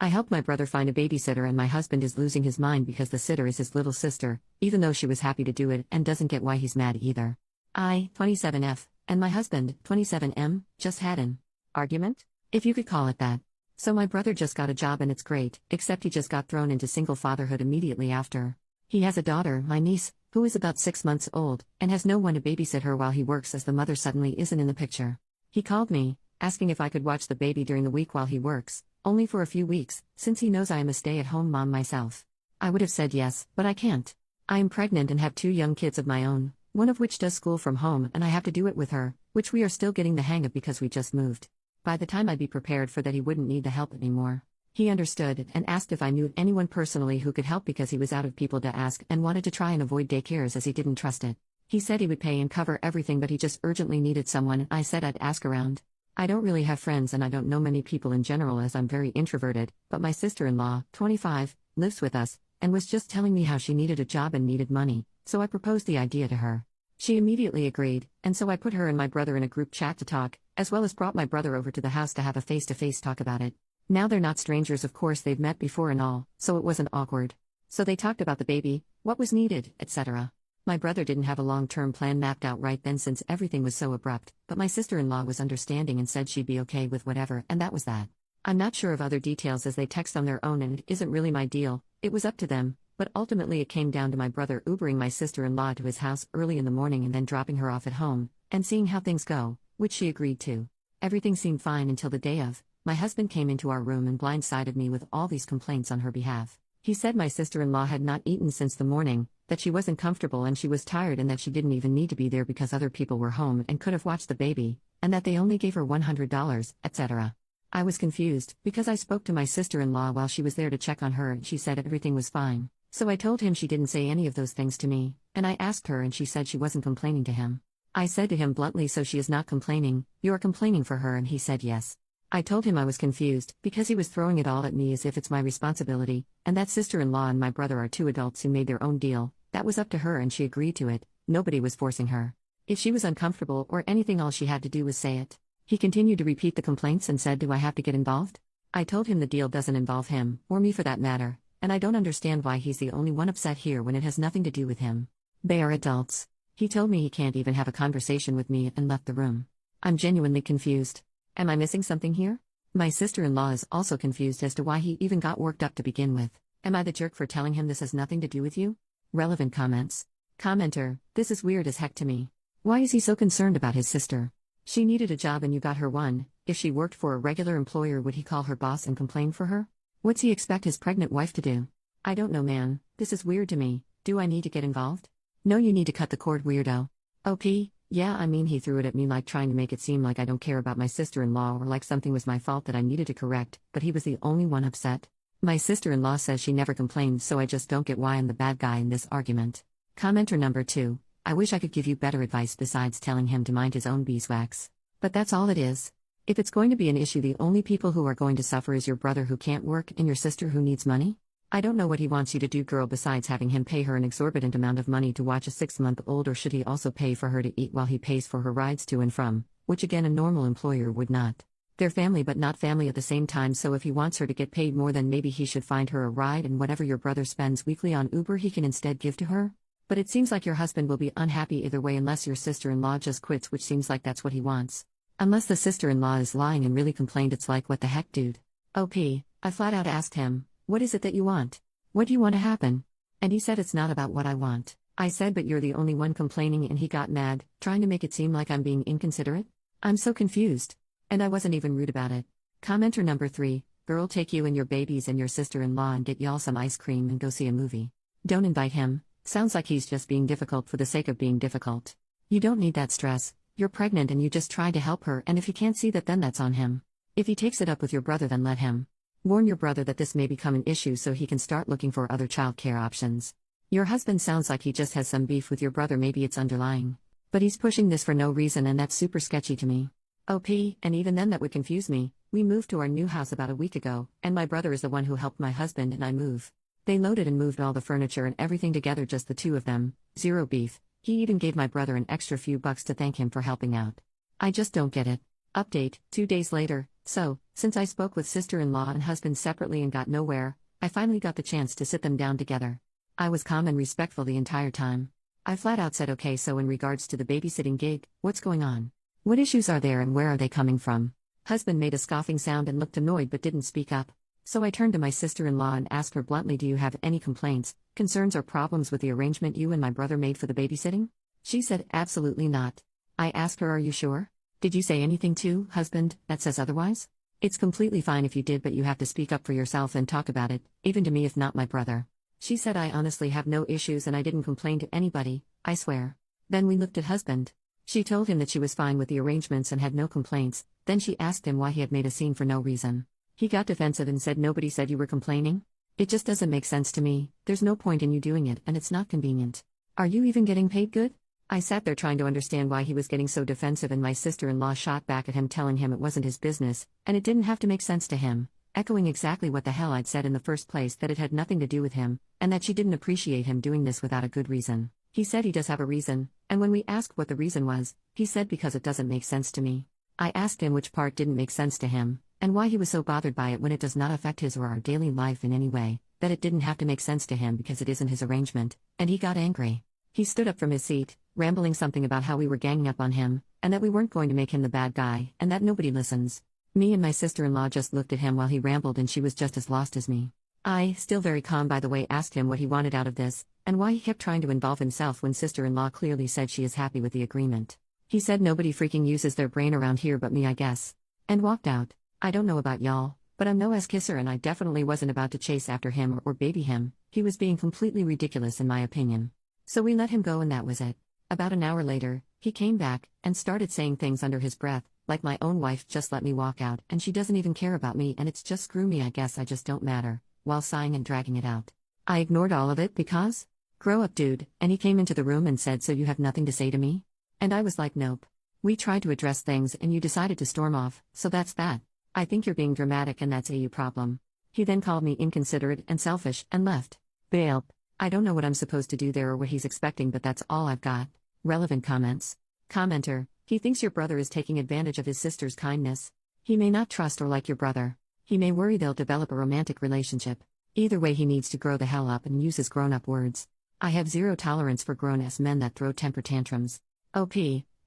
I helped my brother find a babysitter and my husband is losing his mind because the sitter is his little sister, even though she was happy to do it and doesn't get why he's mad either. I, 27F, and my husband, 27M, just had an argument? If you could call it that. So my brother just got a job and it's great, except he just got thrown into single fatherhood immediately after. He has a daughter, my niece, who is about 6 months old, and has no one to babysit her while he works as the mother suddenly isn't in the picture. He called me, asking if I could watch the baby during the week while he works, only for a few weeks, since he knows I am a stay-at-home mom myself. I would have said yes, but I can't. I am pregnant and have 2 young kids of my own, one of which does school from home and I have to do it with her, which we are still getting the hang of because we just moved. By the time I'd be prepared for that he wouldn't need the help anymore. He understood and asked if I knew anyone personally who could help because he was out of people to ask and wanted to try and avoid daycares as he didn't trust it. He said he would pay and cover everything but he just urgently needed someone and I said I'd ask around. I don't really have friends and I don't know many people in general as I'm very introverted, but my sister-in-law, 25, lives with us, and was just telling me how she needed a job and needed money, so I proposed the idea to her. She immediately agreed, and so I put her and my brother in a group chat to talk, as well as brought my brother over to the house to have a face-to-face talk about it. Now they're not strangers, of course they've met before and all, so it wasn't awkward. So they talked about the baby, what was needed, etc. My brother didn't have a long-term plan mapped out right then since everything was so abrupt, but my sister-in-law was understanding and said she'd be okay with whatever, and that was that. I'm not sure of other details as they text on their own and it isn't really my deal, it was up to them, but ultimately it came down to my brother Ubering my sister-in-law to his house early in the morning and then dropping her off at home, and seeing how things go, which she agreed to. Everything seemed fine until the day of. My husband came into our room and blindsided me with all these complaints on her behalf. He said my sister-in-law had not eaten since the morning, that she wasn't comfortable and she was tired and that she didn't even need to be there because other people were home and could have watched the baby, and that they only gave her $100, etc. I was confused, because I spoke to my sister-in-law while she was there to check on her and she said everything was fine. So I told him she didn't say any of those things to me, and I asked her and she said she wasn't complaining to him. I said to him bluntly, so she is not complaining, you are complaining for her, and he said yes. I told him I was confused, because he was throwing it all at me as if it's my responsibility, and that sister-in-law and my brother are 2 adults who made their own deal, that was up to her and she agreed to it, nobody was forcing her. If she was uncomfortable or anything, all she had to do was say it. He continued to repeat the complaints and said, do I have to get involved? I told him the deal doesn't involve him, or me for that matter, and I don't understand why he's the only one upset here when it has nothing to do with him. They are adults. He told me he can't even have a conversation with me and left the room. I'm genuinely confused. Am I missing something here? My sister-in-law is also confused as to why he even got worked up to begin with. Am I the jerk for telling him this has nothing to do with you? Relevant comments. Commenter, this is weird as heck to me. Why is he so concerned about his sister? She needed a job and you got her one. If she worked for a regular employer, would he call her boss and complain for her? What's he expect his pregnant wife to do? I don't know, man. This is weird to me. Do I need to get involved? No, you need to cut the cord, weirdo. OP, yeah, I mean he threw it at me like trying to make it seem like I don't care about my sister-in-law or like something was my fault that I needed to correct, but he was the only one upset. My sister-in-law says she never complained, so I just don't get why I'm the bad guy in this argument. Commenter number 2, I wish I could give you better advice besides telling him to mind his own beeswax. But that's all it is. If it's going to be an issue, the only people who are going to suffer is your brother who can't work and your sister who needs money? I don't know what he wants you to do, girl, besides having him pay her an exorbitant amount of money to watch a 6-month-old, or should he also pay for her to eat while he pays for her rides to and from, which again a normal employer would not. They're family but not family at the same time, so if he wants her to get paid more, then maybe he should find her a ride, and whatever your brother spends weekly on Uber he can instead give to her? But it seems like your husband will be unhappy either way unless your sister-in-law just quits, which seems like that's what he wants. Unless the sister-in-law is lying and really complained, it's like, what the heck, dude? OP, I flat out asked him, what is it that you want? What do you want to happen? And he said it's not about what I want. I said, but you're the only one complaining, and he got mad, trying to make it seem like I'm being inconsiderate? I'm so confused. And I wasn't even rude about it. Commenter number 3, girl, take you and your babies and your sister-in-law and get y'all some ice cream and go see a movie. Don't invite him. Sounds like he's just being difficult for the sake of being difficult. You don't need that stress. You're pregnant and you just tried to help her, and if he can't see that, then that's on him. If he takes it up with your brother, then let him. Warn your brother that this may become an issue so he can start looking for other childcare options. Your husband sounds like he just has some beef with your brother, maybe it's underlying. But he's pushing this for no reason, and that's super sketchy to me. OP, and even then that would confuse me. We moved to our new house about a week ago, and my brother is the one who helped my husband and I move. They loaded and moved all the furniture and everything together, just the 2 of them, zero beef. He even gave my brother an extra few bucks to thank him for helping out. I just don't get it. Update, 2 days later, So, since I spoke with sister-in-law and husband separately and got nowhere, I finally got the chance to sit them down together. I was calm and respectful the entire time. I flat out said, okay, so in regards to the babysitting gig, what's going on? What issues are there and where are they coming from? Husband made a scoffing sound and looked annoyed but didn't speak up. So I turned to my sister-in-law and asked her bluntly, do you have any complaints, concerns or problems with the arrangement you and my brother made for the babysitting? She said, absolutely not. I asked her, are you sure? Did you say anything to, husband, that says otherwise? It's completely fine if you did, but you have to speak up for yourself and talk about it, even to me if not my brother. She said, I honestly have no issues and I didn't complain to anybody, I swear. Then we looked at husband. She told him that she was fine with the arrangements and had no complaints, then she asked him why he had made a scene for no reason. He got defensive and said, nobody said you were complaining? It just doesn't make sense to me, there's no point in you doing it and it's not convenient. Are you even getting paid good? I sat there trying to understand why he was getting so defensive, and my sister-in-law shot back at him telling him it wasn't his business, and it didn't have to make sense to him, echoing exactly what the hell I'd said in the first place, that it had nothing to do with him, and that she didn't appreciate him doing this without a good reason. He said he does have a reason, and when we asked what the reason was, he said because it doesn't make sense to me. I asked him which part didn't make sense to him, and why he was so bothered by it when it does not affect his or our daily life in any way, that it didn't have to make sense to him because it isn't his arrangement, and he got angry. He stood up from his seat, rambling something about how we were ganging up on him, and that we weren't going to make him the bad guy, and that nobody listens. Me and my sister-in-law just looked at him while he rambled, and she was just as lost as me. I, still very calm by the way, asked him what he wanted out of this, and why he kept trying to involve himself when sister-in-law clearly said she is happy with the agreement. He said nobody freaking uses their brain around here but me, I guess. And walked out. I don't know about y'all, but I'm no ass kisser and I definitely wasn't about to chase after him or baby him. He was being completely ridiculous in my opinion. So we let him go and that was it. About an hour later, he came back and started saying things under his breath, like my own wife just let me walk out and she doesn't even care about me and it's just screw me, I guess I just don't matter, while sighing and dragging it out. I ignored all of it because? Grow up, dude, and he came into the room and said, so you have nothing to say to me? And I was like, nope. We tried to address things and you decided to storm off, so that's that. I think you're being dramatic and that's a you problem. He then called me inconsiderate and selfish and left. Bail. I don't know what I'm supposed to do there or what he's expecting, but that's all I've got. Relevant comments. Commenter, he thinks your brother is taking advantage of his sister's kindness. He may not trust or like your brother. He may worry they'll develop a romantic relationship. Either way, he needs to grow the hell up and use his grown-up words. I have zero tolerance for grown-ass men that throw temper tantrums. OP,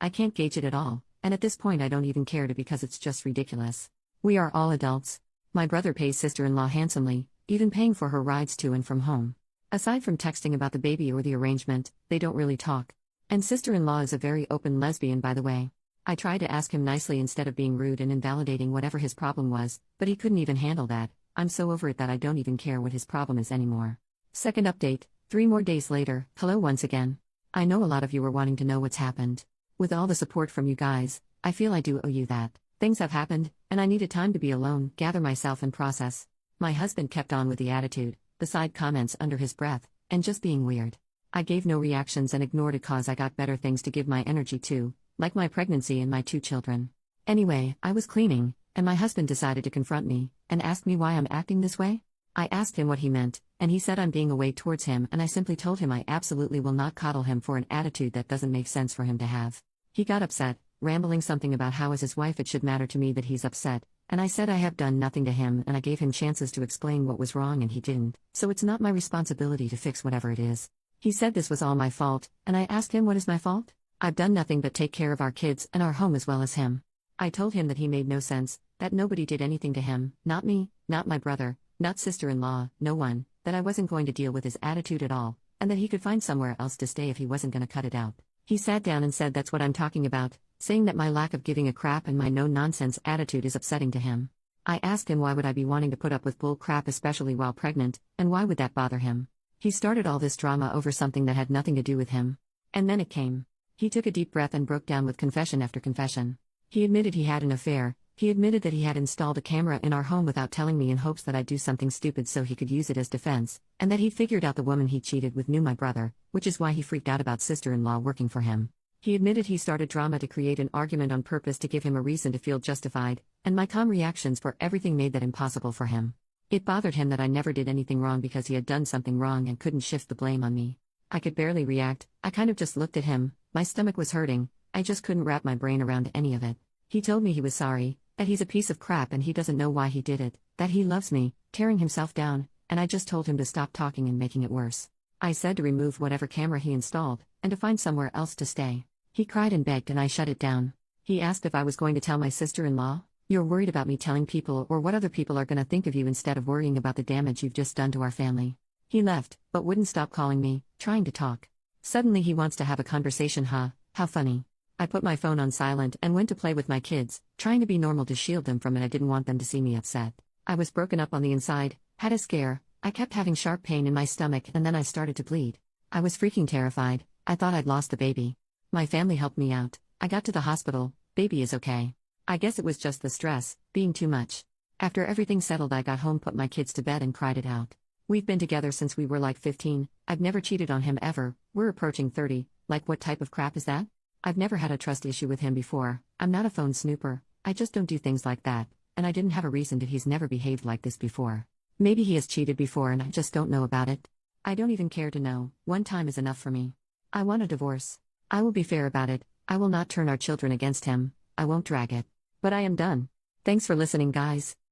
I can't gauge it at all, and at this point I don't even care to because it's just ridiculous. We are all adults. My brother pays sister-in-law handsomely, even paying for her rides to and from home. Aside from texting about the baby or the arrangement, they don't really talk. And sister-in-law is a very open lesbian, by the way. I tried to ask him nicely instead of being rude and invalidating whatever his problem was, but he couldn't even handle that. I'm so over it that I don't even care what his problem is anymore. Second update, 3 more days later, hello once again. I know a lot of you were wanting to know what's happened. With all the support from you guys, I feel I do owe you that. Things have happened, and I needed time to be alone, gather myself and process. My husband kept on with the attitude, the side comments under his breath, and just being weird. I gave no reactions and ignored it cause I got better things to give my energy to, like my pregnancy and my 2 children. Anyway, I was cleaning, and my husband decided to confront me, and ask me why I'm acting this way. I asked him what he meant, and he said I'm being a way towards him, and I simply told him I absolutely will not coddle him for an attitude that doesn't make sense for him to have. He got upset, rambling something about how as his wife it should matter to me that he's upset, and I said I have done nothing to him and I gave him chances to explain what was wrong and he didn't, so it's not my responsibility to fix whatever it is. He said this was all my fault, and I asked him what is my fault? I've done nothing but take care of our kids and our home as well as him. I told him that he made no sense, that nobody did anything to him, not me, not my brother, not sister-in-law, no one, that I wasn't going to deal with his attitude at all, and that he could find somewhere else to stay if he wasn't going to cut it out. He sat down and said that's what I'm talking about, saying that my lack of giving a crap and my no-nonsense attitude is upsetting to him. I asked him why would I be wanting to put up with bull crap especially while pregnant, and why would that bother him? He started all this drama over something that had nothing to do with him. And then it came. He took a deep breath and broke down with confession after confession. He admitted he had an affair. He admitted that he had installed a camera in our home without telling me in hopes that I'd do something stupid so he could use it as defense, and that he figured out the woman he cheated with knew my brother, which is why he freaked out about sister-in-law working for him. He admitted he started drama to create an argument on purpose to give him a reason to feel justified, and my calm reactions for everything made that impossible for him. It bothered him that I never did anything wrong because he had done something wrong and couldn't shift the blame on me. I could barely react, I kind of just looked at him, my stomach was hurting, I just couldn't wrap my brain around any of it. He told me he was sorry, That he's a piece of crap and he doesn't know why he did it, that he loves me, tearing himself down, and I just told him to stop talking and making it worse. I said to remove whatever camera he installed, and to find somewhere else to stay. He cried and begged and I shut it down. He asked if I was going to tell my sister-in-law. You're worried about me telling people or what other people are going to think of you instead of worrying about the damage you've just done to our family. He left, but wouldn't stop calling me, trying to talk. Suddenly he wants to have a conversation, huh? How funny. I put my phone on silent and went to play with my kids, trying to be normal to shield them from it. I didn't want them to see me upset. I was broken up on the inside, had a scare, I kept having sharp pain in my stomach and then I started to bleed. I was freaking terrified, I thought I'd lost the baby. My family helped me out, I got to the hospital, baby is okay. I guess it was just the stress, being too much. After everything settled I got home, put my kids to bed and cried it out. We've been together since we were like 15, I've never cheated on him ever, we're approaching 30, like what type of crap is that? I've never had a trust issue with him before, I'm not a phone snooper, I just don't do things like that, and I didn't have a reason to. He's never behaved like this before. Maybe he has cheated before and I just don't know about it. I don't even care to know, one time is enough for me. I want a divorce. I will be fair about it, I will not turn our children against him, I won't drag it. But I am done. Thanks for listening, guys.